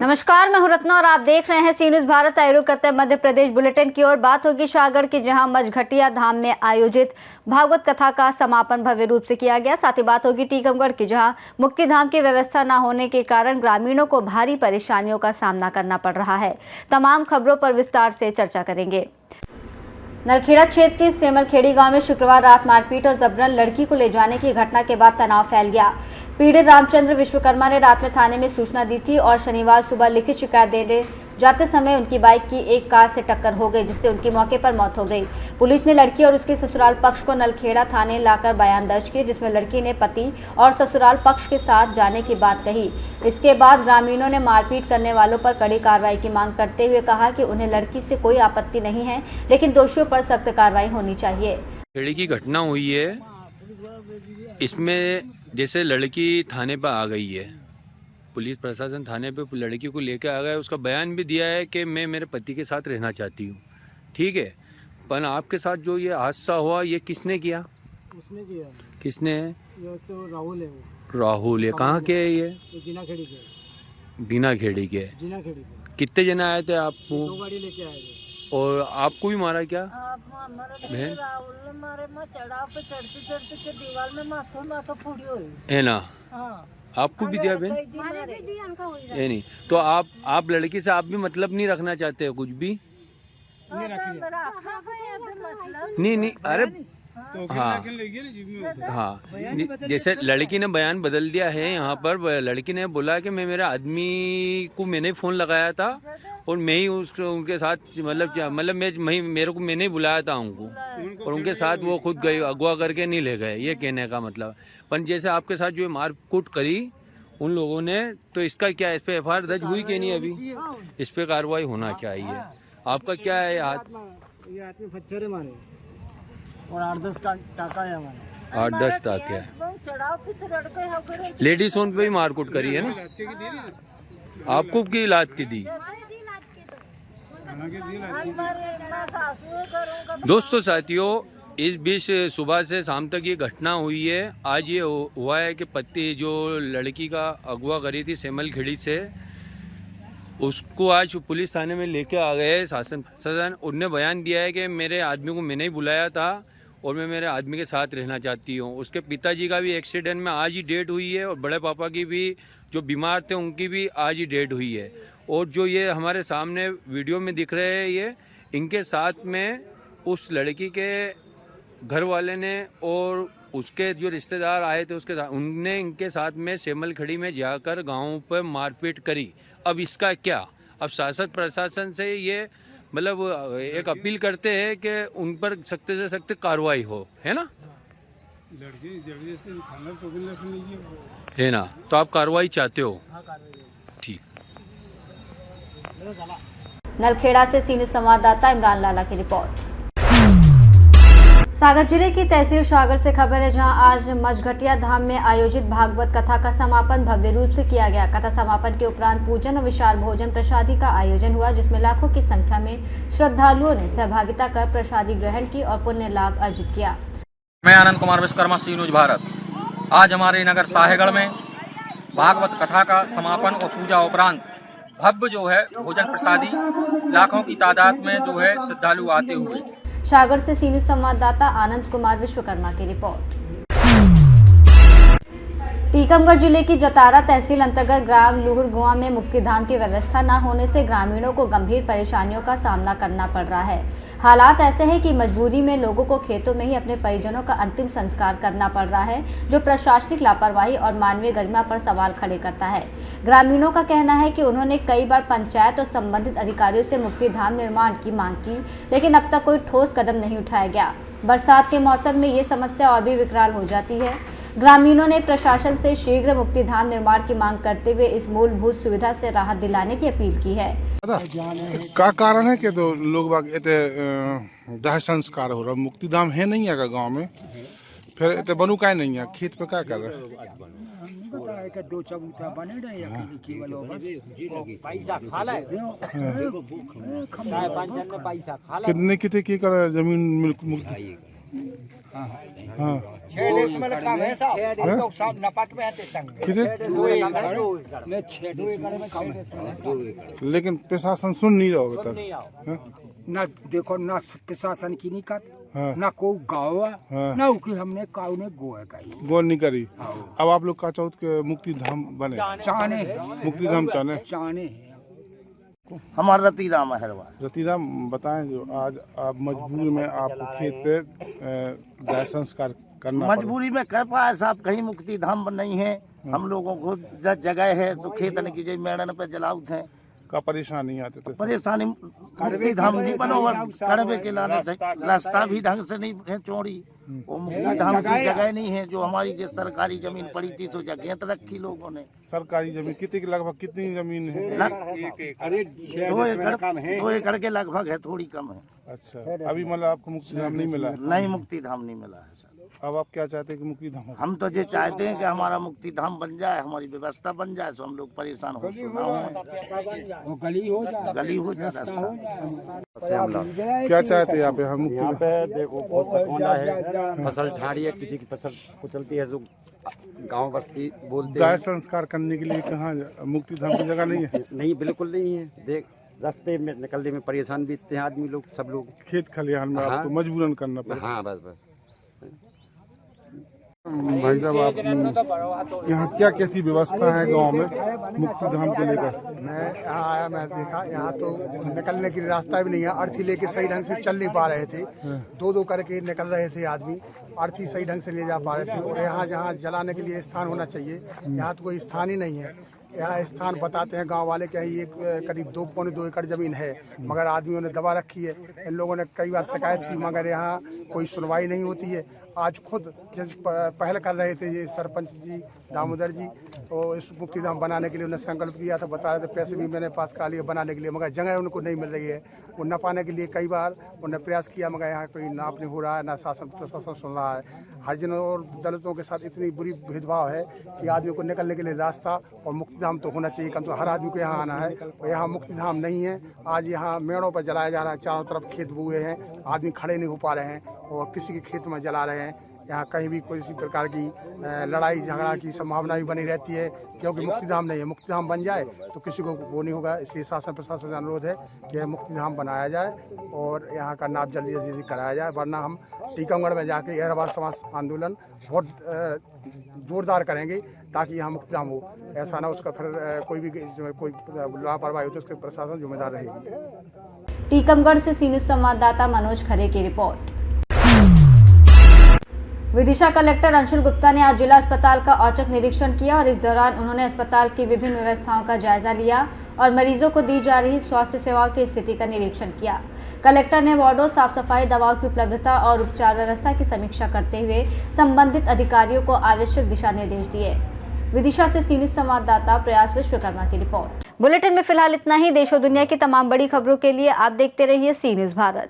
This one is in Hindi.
नमस्कार, मैं हूं रत्ना और आप देख रहे हैं सी न्यूज भारत। आयोग करते मध्य प्रदेश बुलेटिन की ओर। बात होगी शाहगढ़ की, जहां मझघटिया धाम में आयोजित भागवत कथा का समापन भव्य रूप से किया गया। साथ ही बात होगी टीकमगढ़ की, जहां मुक्ति धाम की व्यवस्था न होने के कारण ग्रामीणों को भारी परेशानियों का सामना करना पड़ रहा है। तमाम खबरों पर विस्तार से चर्चा करेंगे। नलखेड़ा क्षेत्र के सेमलखेड़ी गांव में शुक्रवार रात मारपीट और जबरन लड़की को ले जाने की घटना के बाद तनाव फैल गया। पीड़ित रामचंद्र विश्वकर्मा ने रात में थाने में सूचना दी थी और शनिवार सुबह लिखित शिकायत देने जाते समय उनकी बाइक की एक कार से टक्कर हो गई, जिससे उनकी मौके पर मौत हो गई। पुलिस ने लड़की और उसके ससुराल पक्ष को नलखेड़ा थाने लाकर बयान दर्ज किए, जिसमें लड़की ने पति और ससुराल पक्ष के साथ जाने की बात कही। इसके बाद ग्रामीणों ने मारपीट करने वालों पर कड़ी कार्रवाई की मांग करते हुए कहा कि उन्हें लड़की से कोई आपत्ति नहीं है, लेकिन दोषियों पर सख्त कार्रवाई होनी चाहिए। लड़की की घटना हुई है, इसमें जैसे लड़की थाने पर आ गई है, पुलिस प्रशासन थाने पे लड़की को लेकर आ गया। उसका बयान भी दिया है कि मैं मेरे पति के साथ रहना चाहती हूँ, ठीक है। पर आपके साथ जो ये हादसा हुआ, ये किसने किया? उसने किया। किसने? ये तो राहुल है। वो राहुल है। कहाँ के है ये? जीना खेड़ी के। बिना खेड़ी के। जीना खेड़ी के। कितने जने आए थे आपको? 2 गाड़ी लेके आए थे। और आपको भी मारा क्या? बहन राहुल ने मारे, मैं चढ़ाव पे चढ़ते चढ़ते के दीवार में माथा फूटी हुई है ना? हाँ। आपको भी दिया बहन? ये नहीं तो आप लड़की से आप भी मतलब नहीं रखना चाहते हो कुछ भी? नहीं अरे तो हाँ हाँ, जैसे लड़की ने बयान बदल दिया है यहाँ पर। लड़की ने बोला कि मैं मेरे आदमी को मैंने फ़ोन लगाया था और मैं ही उनके साथ मैंने ही बुलाया था उनको, और उनके साथ वो खुद गए, अगवा करके नहीं ले गए, ये कहने का मतलब। पर जैसे आपके साथ जो मारकूट करी उन लोगों ने, तो इसका क्या, इस पे FIR दर्ज हुई कि नहीं? अभी इस पे कार्रवाई होना चाहिए। आपका क्या है? ये आदमी फच्चरे मारे और 8-10 टाका है हमारे। 8-10 टाके है। लेडीज उन पे भी मारकूट करी है ना? आपको की लात की दी? दोस्तों साथियों, इस बीच सुबह से शाम तक ये घटना हुई है। आज ये हुआ है कि पति जो लड़की का अगवा करी थी सेमलखेड़ी से, उसको आज पुलिस थाने में लेके आ गए शासन प्रशासन। उनने बयान दिया है कि मेरे आदमी को मैंने ही बुलाया था और मैं मेरे आदमी के साथ रहना चाहती हूँ। उसके पिताजी का भी एक्सीडेंट में आज ही डेट हुई है, और बड़े पापा की भी जो बीमार थे उनकी भी आज ही डेट हुई है। और जो ये हमारे सामने वीडियो में दिख रहे हैं, ये इनके साथ में उस लड़की के घर वाले ने और उसके जो रिश्तेदार आए थे उसके साथ, उनने इनके साथ में सेमलखेड़ी में जाकर गाँव पर मारपीट करी। अब इसका क्या? अब शासन प्रशासन से ये मतलब एक अपील करते हैं कि उन पर सख्त से सख्त कार्रवाई हो, है ना? लड़की जबरदस्ती खाना पकड़ रख लीजिए, है ना? तो आप कार्रवाई चाहते हो? ठीक। नलखेड़ा से सी न्यूज संवाददाता इमरान लाला की रिपोर्ट। सागर जिले की तहसील शाहगढ़ से खबर है, जहां आज मझघटिया धाम में आयोजित भागवत कथा का समापन भव्य रूप से किया गया। कथा समापन के उपरांत पूजन और विशाल भोजन प्रसादी का आयोजन हुआ, जिसमें लाखों की संख्या में श्रद्धालुओं ने सहभागिता कर प्रसादी ग्रहण की और पुण्य लाभ अर्जित किया। मैं आनंद कुमार विश्वकर्मा, सी न्यूज भारत। आज हमारे नगर शाहगढ़ में भागवत कथा का समापन और पूजा उपरांत भव्य जो है भोजन प्रसादी, लाखों की तादाद में जो है श्रद्धालु आते हुए। सागर से सी न्यूज संवाददाता आनंद कुमार विश्वकर्मा की रिपोर्ट। टीकमगढ़ जिले की जतारा तहसील अंतर्गत ग्राम लूहर गुआ में मुक्ति धाम की व्यवस्था न होने से ग्रामीणों को गंभीर परेशानियों का सामना करना पड़ रहा है। हालात ऐसे हैं कि मजबूरी में लोगों को खेतों में ही अपने परिजनों का अंतिम संस्कार करना पड़ रहा है, जो प्रशासनिक लापरवाही और मानवीय गरिमा पर सवाल खड़े करता है। ग्रामीणों का कहना है कि उन्होंने कई बार पंचायत और संबंधित अधिकारियों से मुक्ति धाम निर्माण की मांग की, लेकिन अब तक कोई ठोस कदम नहीं उठाया गया। बरसात के मौसम में ये समस्या और भी विकराल हो जाती है। ग्रामीणों ने प्रशासन से शीघ्र मुक्ति धाम निर्माण की मांग करते हुए इस मूलभूत सुविधा से राहत दिलाने की अपील की है। का कारण है कि तो लोग बाग दाह संस्कार हो रहा, मुक्ति धाम है नहीं है गाँव में, फिर इतने बनू का नहीं है, खेत पे क्या कर रहे हैं? 2 चबूतरा बने रहे केवल पैसा खा ले, पैसा खा ले। कितने की कर जमीन मुक्ति हाँ 6 डेसिमल कम है साहब, हम लोग सब नपात में आते संग कितने? 2 एकड़ में 6 डेसिमल में कम है। लेकिन प्रशासन सुन नहीं रहा होगा तक। हाँ? ना देखो ना प्रशासन की नहीं कर, हाँ। ना को गाँव हाँ। ना उनकी हमने काऊ ने गोए कही गौर नहीं करी। अब आप लोग का चौथ के मुक्ति धाम बने, चाहने मुक्ति धाम चाहने। चाहने हमारा रतीराम अहरवाल। रतीराम बताएं, जो आज आप मजबूर में आपको खेत पे दाह संस्कार करना पड़ा। मजबूरी में कर पाए साहब, कहीं मुक्ति धाम नहीं है। हम लोगों को जगह है तो खेतन की जय मेड़न पे जलाऊ थे का परेशानी आते थे। परेशानी मुक्ति धाम नहीं बनो करवे के लाने से रास्ता भी ढंग से नहीं है चौड़ी। वो मुक्ति धाम की जगह नहीं है। जो हमारी जो सरकारी जमीन पड़ी थी सो जगह तो रखी लोगों ने। सरकारी जमीन कितनी की, लगभग कितनी जमीन है? 2 एकड़ के लगभग है, थोड़ी कम है। अच्छा, अभी मतलब आपको मुक्ति धाम नहीं मिला है? नहीं, मुक्ति धाम नहीं मिला है सर। अब आप क्या चाहते हैं कि मुक्ति धाम हो? हम तो ये चाहते हैं कि हमारा मुक्ति धाम बन जाए, हमारी व्यवस्था बन जाए, तो हम लोग परेशान हो वो गली हो जाए, गली हो जाए रास्ता। क्या चाहते हैं यहाँ पे हम मुक्ति यहाँ धाम? पे देखो बहुत सकौना है, फसल ठाड़ी है, किसी की फसल कुचलती है, जो गांव बस्ती बोलते दाह हैं। संस्कार करने के लिए कहाँ मुक्ति धाम की जगह नहीं है? नहीं, बिल्कुल नहीं है। देख रास्ते में निकलने में परेशान बीतते हैं आदमी लोग, सब लोग। खेत खलिहान में हाँ। आपको मजबूरन करना पड़ा। हाँ बस बस। भाई साहब, आप यहाँ क्या कैसी व्यवस्था है गांव में मुक्ति धाम को लेकर? मैं यहाँ आया, मैं देखा यहाँ तो निकलने की रास्ता भी नहीं है। अर्थी लेके सही ढंग से चल नहीं पा रहे थे, 2-2 करके निकल रहे थे आदमी। अर्थी सही ढंग से ले जा पा रहे थे। और यहाँ जहाँ जलाने के लिए स्थान होना चाहिए, यहाँ तो कोई स्थान ही नहीं है। यहाँ स्थान बताते हैं गांव वाले कि ये करीब 2-2 एकड़ जमीन है, मगर आदमियों ने दबा रखी है। इन लोगों ने कई बार शिकायत की, मगर यहाँ कोई सुनवाई नहीं होती है। आज खुद जब पहल कर रहे थे ये सरपंच जी दामोदर जी, तो इस मुक्ति धाम बनाने के लिए उन्होंने संकल्प किया था, बता रहे थे पैसे भी मैंने पास करा लिए बनाने के लिए, मगर जगह उनको नहीं मिल रही है। वो न पाने के लिए कई बार उन्होंने प्रयास किया, मगर यहाँ कोई नाप नहीं हो रहा है, ना शासन प्रशासन सुन रहा है। हरिजनों और दलितों के साथ इतनी बुरी भेदभाव है कि आदमी को निकलने के लिए रास्ता और मुक्ति धाम तो होना चाहिए। कम से कम हर आदमी को यहाँ आना है, और यहाँ मुक्ति धाम नहीं है। आज यहाँ मेड़ों पर जलाया जा रहा है, चारों तरफ खेत बुए हैं, आदमी खड़े नहीं हो पा रहे हैं और किसी के खेत में जला रहे हैं। यहाँ कहीं भी कोई प्रकार की लड़ाई झगड़ा की संभावना भी बनी रहती है, क्योंकि मुक्ति धाम नहीं है। मुक्ति धाम बन जाए तो किसी को वो नहीं होगा। इसलिए शासन प्रशासन से अनुरोध है कि मुक्ति धाम बनाया जाए और यहाँ का नाप जल्दी से जल्दी कराया जाए, वरना हम टीकमगढ़ में जाके अहरवाल समाज आंदोलन बहुत जोरदार करेंगे ताकि यहाँ मुक्ति धाम हो। ऐसा ना उसका फिर कोई लापरवाही हो तो उसके प्रशासन जिम्मेदार रहेगी। टीकमगढ़ से सी न्यूज़ संवाददाता मनोज खरे की रिपोर्ट। विदिशा कलेक्टर अंशुल गुप्ता ने आज जिला अस्पताल का औचक निरीक्षण किया और इस दौरान उन्होंने अस्पताल की विभिन्न व्यवस्थाओं का जायजा लिया और मरीजों को दी जा रही स्वास्थ्य सेवाओं की स्थिति का निरीक्षण किया। कलेक्टर ने वार्डों, साफ सफाई, दवाओं की उपलब्धता और उपचार व्यवस्था की समीक्षा करते हुए संबंधित अधिकारियों को आवश्यक दिशा निर्देश दिए। विदिशा से सी न्यूज़ संवाददाता प्रयास विश्वकर्मा की रिपोर्ट। बुलेटिन में फिलहाल इतना ही। देश और दुनिया की तमाम बड़ी खबरों के लिए आप देखते रहिए सी न्यूज़ भारत।